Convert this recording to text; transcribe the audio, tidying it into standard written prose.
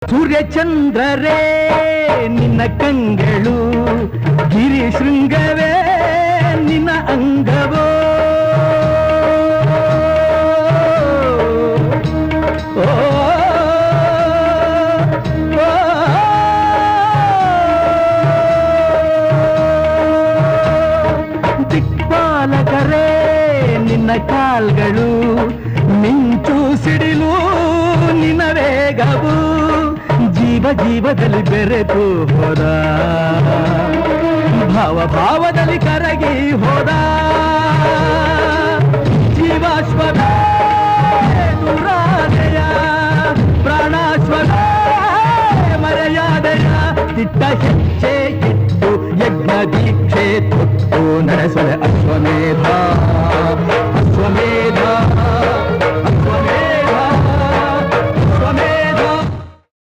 ಸೂರ್ಯಚಂದ್ರರೇ ನಿನ್ನ ಕಂಗಳು, ಗಿರಿ ಶೃಂಗವೇ ನಿನ್ನ ಅಂಗವೋ. ದಿಕ್ಪಾಲಕರೇ ನಿನ್ನ ಕಾಲ್ಗಳು, ಮಿಂಚು ಸಿಡಿಲು ನಿನ್ನ ವೇಗವು. ಜೀವ ಜೀವದಲ್ಲಿ ಬೆರೆತು ಹೋದ, ಭಾವ ಭಾವದಲ್ಲಿ ಕರಗಿ ಹೋದ. ಜೀವಾಶ್ವದ ದುರಾದಯ, ಪ್ರಾಣಾಶ್ವದ ಮರೆಯಾದಯ. ತಿಟ್ಟ ಹೆಜ್ಜೆ ಇಟ್ಟು ಯಜ್ಞ ದೀಕ್ಷೆ ತೊಟ್ಟು ನಡೆಸುವ ಅಶ್ವಮೇಧ. ಅಶ್ವಮೇಧ